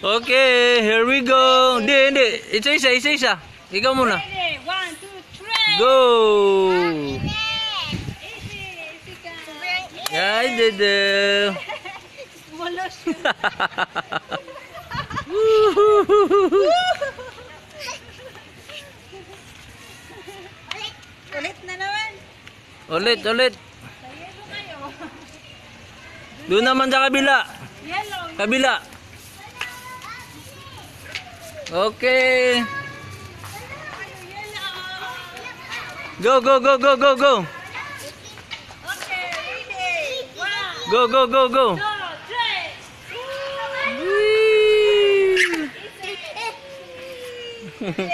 Okay, here we go. Hindi. Isa. Ikaw muna. Ready? 1, 2, 3. Go! Easy. Ay, dede. Malos. Ulit na naman. Ulit. Sa yellow kayo. Doon naman sa kabila. Yellow. Kabila. Okay. Yellow. Go. Okay, ready? 1, Go. 2, 3. Whee! Easy.